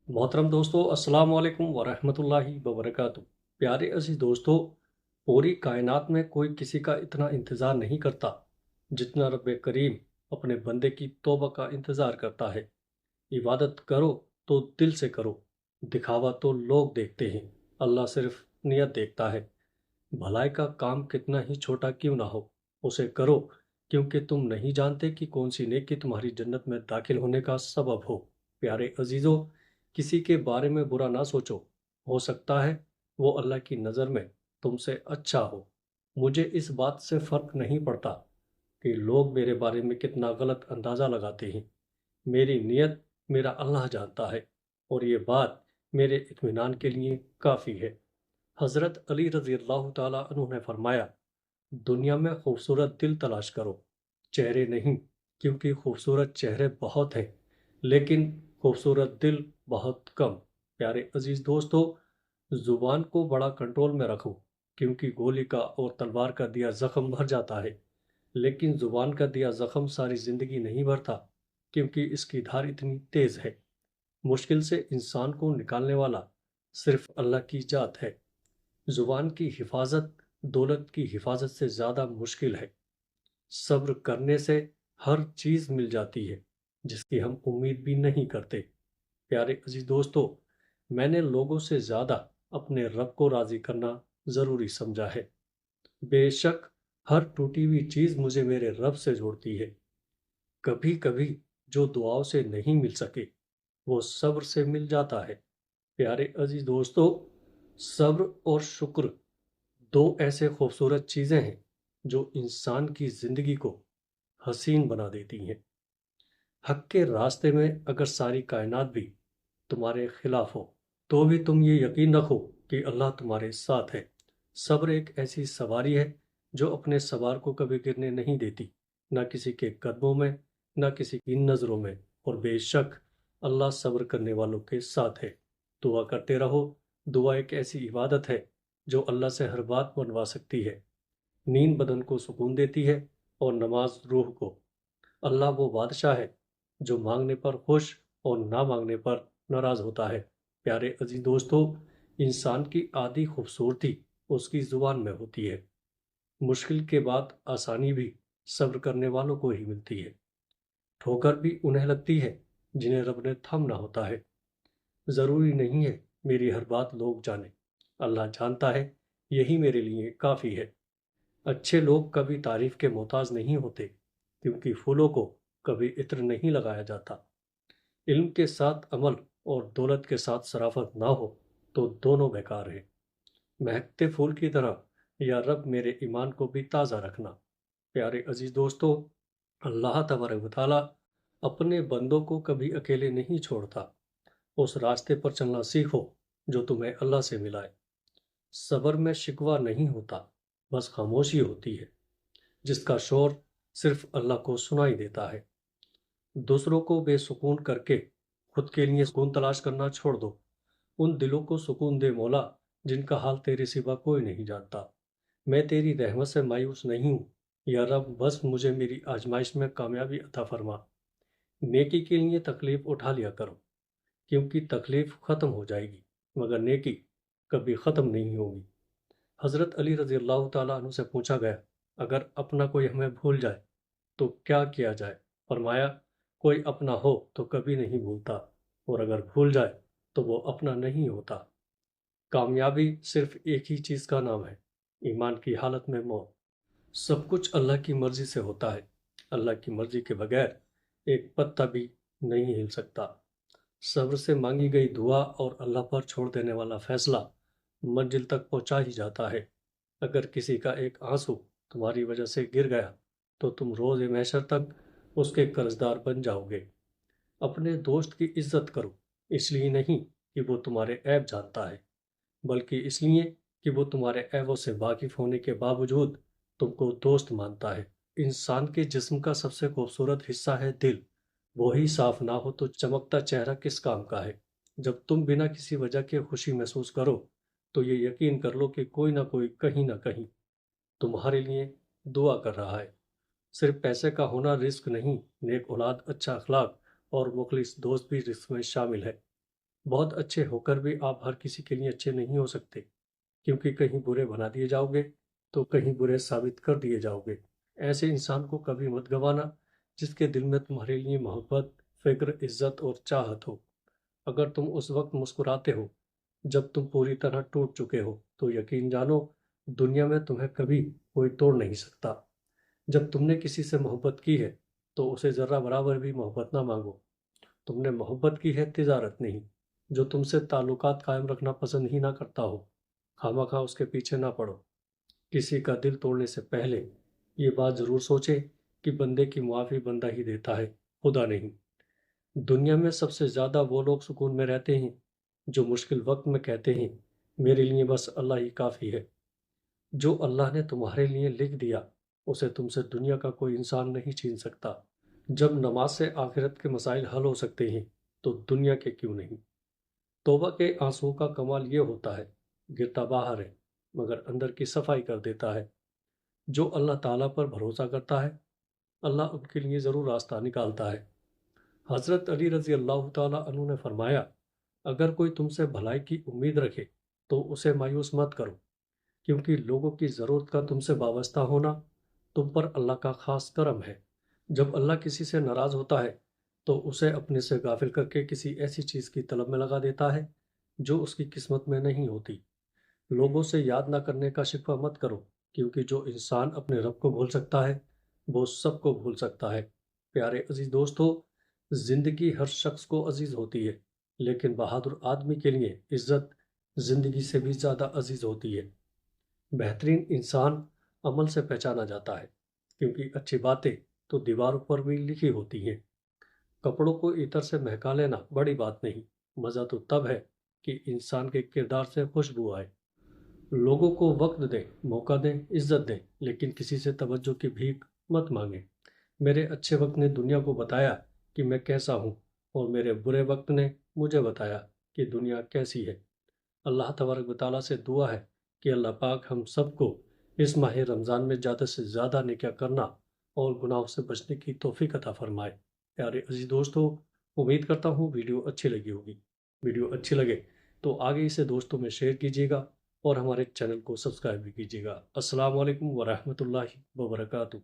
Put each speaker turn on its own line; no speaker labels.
मोहतरम दोस्तों, अस्सलाम वालेकुम वरहमतुल्लाहि वबरकातुह। प्यारे अजीज दोस्तों, पूरी कायनात में कोई किसी का इतना इंतज़ार नहीं करता जितना रब्बे करीम अपने बंदे की तौबा का इंतज़ार करता है। इबादत करो तो दिल से करो, दिखावा तो लोग देखते हैं, अल्लाह सिर्फ नियत देखता है। भलाई का काम कितना ही छोटा क्यों ना हो, उसे करो, क्योंकि तुम नहीं जानते कि कौन सी नेकी तुम्हारी जन्नत में दाखिल होने का सबब हो। प्यारे अजीजों, किसी के बारे में बुरा ना सोचो, हो सकता है वो अल्लाह की नज़र में तुमसे अच्छा हो। मुझे इस बात से फ़र्क नहीं पड़ता कि लोग मेरे बारे में कितना गलत अंदाज़ा लगाते हैं। मेरी नीयत मेरा अल्लाह जानता है, और ये बात मेरे इत्मीनान के लिए काफ़ी है। हज़रत अली रज़ी अल्लाह ताला अन्हु ने फरमाया, दुनिया में खूबसूरत दिल तलाश करो, चेहरे नहीं, क्योंकि खूबसूरत चेहरे बहुत हैं लेकिन खूबसूरत दिल बहुत कम। प्यारे अजीज दोस्तों, जुबान को बड़ा कंट्रोल में रखो, क्योंकि गोली का और तलवार का दिया जख्म भर जाता है, लेकिन जुबान का दिया जख्म सारी जिंदगी नहीं भरता, क्योंकि इसकी धार इतनी तेज है। मुश्किल से इंसान को निकालने वाला सिर्फ अल्लाह की जात है। जुबान की हिफाजत दौलत की हिफाजत से ज़्यादा मुश्किल है। सब्र करने से हर चीज़ मिल जाती है जिसकी हम उम्मीद भी नहीं करते। प्यारे अजीज दोस्तों, मैंने लोगों से ज़्यादा अपने रब को राज़ी करना ज़रूरी समझा है। बेशक हर टूटी हुई चीज़ मुझे मेरे रब से जोड़ती है। कभी कभी जो दुआओं से नहीं मिल सके वो सब्र से मिल जाता है। प्यारे अजीज दोस्तों, सब्र और शुक्र दो ऐसे खूबसूरत चीज़ें हैं जो इंसान की ज़िंदगी को हसीन बना देती हैं। हक के रास्ते में अगर सारी कायनात भी तुम्हारे खिलाफ हो, तो भी तुम ये यकीन रखो कि अल्लाह तुम्हारे साथ है। सब्र एक ऐसी सवारी है जो अपने सवार को कभी गिरने नहीं देती, ना किसी के कदमों में, ना किसी की नज़रों में। और बेशक अल्लाह सब्र करने वालों के साथ है। दुआ करते रहो। दुआ एक ऐसी इबादत है जो अल्लाह से हर बात मनवा सकती है। नींद बदन को सुकून देती है और नमाज रूह को। अल्लाह वो बादशाह है जो मांगने पर खुश और ना मांगने पर नाराज होता है। प्यारे अजीज दोस्तों, इंसान की आधी खूबसूरती उसकी जुबान में होती है। मुश्किल के बाद आसानी भी सब्र करने वालों को ही मिलती है। ठोकर भी उन्हें लगती है जिन्हें रब ने थामना होता है। जरूरी नहीं है मेरी हर बात लोग जाने, अल्लाह जानता है, यही मेरे लिए काफी है। अच्छे लोग कभी तारीफ के मोहताज नहीं होते, क्योंकि फूलों को कभी इत्र नहीं लगाया जाता। इल्म के साथ अमल और दौलत के साथ शराफत ना हो तो दोनों बेकार है। महकते फूल की तरह या रब मेरे ईमान को भी ताज़ा रखना। प्यारे अजीज दोस्तों, अल्लाह तबारक व तआला अपने बंदों को कभी अकेले नहीं छोड़ता। उस रास्ते पर चलना सीखो जो तुम्हें अल्लाह से मिलाए। सब्र में शिकवा नहीं होता, बस खामोशी होती है जिसका शोर सिर्फ अल्लाह को सुनाई देता है। दूसरों को बेसुकून करके खुद के लिए सुकून तलाश करना छोड़ दो। उन दिलों को सुकून दे मौला जिनका हाल तेरे सिवा कोई नहीं जानता। मैं तेरी रहमत से मायूस नहीं हूँ, या रब बस मुझे मेरी आजमाइश में कामयाबी अता फरमा। नेकी के लिए तकलीफ उठा लिया करो, क्योंकि तकलीफ खत्म हो जाएगी मगर नेकी कभी खत्म नहीं होगी। हजरत अली रजी अल्लाह ताला अन्हु से पूछा गया, अगर अपना कोई हमें भूल जाए तो क्या किया जाए? फरमाया, कोई अपना हो तो कभी नहीं भूलता, और अगर भूल जाए तो वो अपना नहीं होता। कामयाबी सिर्फ एक ही चीज़ का नाम है, ईमान की हालत में मौत। सब कुछ अल्लाह की मर्जी से होता है। अल्लाह की मर्जी के बगैर एक पत्ता भी नहीं हिल सकता। सब्र से मांगी गई दुआ और अल्लाह पर छोड़ देने वाला फैसला मंजिल तक पहुंचा ही जाता है। अगर किसी का एक आंसू तुम्हारी वजह से गिर गया तो तुम रोज़ महशर तक उसके कर्जदार बन जाओगे। अपने दोस्त की इज्जत करो, इसलिए नहीं कि वो तुम्हारे ऐब जानता है, बल्कि इसलिए कि वो तुम्हारे ऐबों से वाकिफ होने के बावजूद तुमको दोस्त मानता है। इंसान के जिस्म का सबसे खूबसूरत हिस्सा है दिल। वो ही साफ ना हो तो चमकता चेहरा किस काम का है। जब तुम बिना किसी वजह के खुशी महसूस करो तो ये यकीन कर लो कि कोई ना कहीं तुम्हारे लिए दुआ कर रहा है। सिर्फ पैसे का होना रिस्क नहीं, नेक औलाद, अच्छा अखलाक और मुखलिस दोस्त भी रिस्क में शामिल है। بہت اچھے ہو کر بھی آپ ہر کسی کے لیے اچھے نہیں ہو سکتے، کیونکہ کہیں برے بنا دیے جاؤ گے تو کہیں برے ثابت کر دیے جاؤ گے۔ ایسے انسان کو کبھی مت گوانا جس کے دل میں تمہارے لیے محبت، فکر، عزت اور چاہت ہو۔ اگر تم اس وقت مسکراتے ہو جب تم پوری طرح ٹوٹ چکے ہو تو یقین جانو دنیا میں تمہیں کبھی کوئی توڑ نہیں سکتا۔ جب تم نے کسی سے محبت کی ہے تو اسے ذرہ برابر بھی محبت نہ مانگو۔ تم نے محبت کی ہے، تجارت نہیں۔ جو تم سے تعلقات قائم رکھنا پسند ہی نہ کرتا ہو، خواہ اس کے پیچھے نہ پڑو۔ کسی کا دل توڑنے سے پہلے یہ بات ضرور سوچے کہ بندے کی معافی بندہ ہی دیتا ہے، خدا نہیں۔ دنیا میں سب سے زیادہ وہ لوگ سکون میں رہتے ہیں جو مشکل وقت میں کہتے ہیں میرے لیے بس اللہ ہی کافی ہے۔ جو اللہ نے تمہارے لیے لکھ دیا اسے تم سے دنیا کا کوئی انسان نہیں چھین سکتا۔ جب نماز سے آخرت کے مسائل حل ہو سکتے ہیں تو دنیا کے کیوں نہیں؟ توبہ کے آنسو کا کمال یہ ہوتا ہے، گرتا باہر ہے مگر اندر کی صفائی کر دیتا ہے۔ جو اللہ تعالیٰ پر بھروسہ کرتا ہے اللہ ان کے لیے ضرور راستہ نکالتا ہے۔ حضرت علی رضی اللہ تعالیٰ عنہ نے فرمایا، اگر کوئی تم سے بھلائی کی امید رکھے تو اسے مایوس مت کرو، کیونکہ لوگوں کی ضرورت کا تم سے وابستہ ہونا تم پر اللہ کا خاص کرم ہے۔ جب اللہ کسی سے ناراض ہوتا ہے تو اسے اپنے سے غافل کر کے کسی ایسی چیز کی طلب میں لگا دیتا ہے جو اس کی قسمت میں نہیں ہوتی۔ لوگوں سے یاد نہ کرنے کا شکوہ مت کرو، کیونکہ جو انسان اپنے رب کو بھول سکتا ہے وہ سب کو بھول سکتا ہے۔ پیارے عزیز دوستو، زندگی ہر شخص کو عزیز ہوتی ہے، لیکن بہادر آدمی کے لیے عزت زندگی سے بھی زیادہ عزیز ہوتی ہے۔ بہترین انسان عمل سے پہچانا جاتا ہے، کیونکہ اچھی باتیں تو دیواروں پر بھی لکھی ہوتی ہیں۔ کپڑوں کو عطر سے مہکا لینا بڑی بات نہیں، مزہ تو تب ہے کہ انسان کے کردار سے خوشبو آئے۔ لوگوں کو وقت دیں، موقع دیں، عزت دیں، لیکن کسی سے توجہ کی بھیک مت مانگیں۔ میرے اچھے وقت نے دنیا کو بتایا کہ میں کیسا ہوں، اور میرے برے وقت نے مجھے بتایا کہ دنیا کیسی ہے۔ اللہ تبارک و تعالیٰ سے دعا ہے کہ اللہ پاک ہم سب کو اس ماہ رمضان میں زیادہ سے زیادہ نیکیاں کرنا اور گناہوں سے بچنے کی توفیق عطا فرمائے۔ پیارے عزیز دوستو، امید کرتا ہوں ویڈیو اچھی لگی ہوگی۔ ویڈیو اچھی لگے تو آگے اسے دوستوں میں شیئر کیجیے گا اور ہمارے چینل کو سبسکرائب بھی کیجیے گا۔ السلام علیکم ورحمۃ اللہ وبرکاتہ۔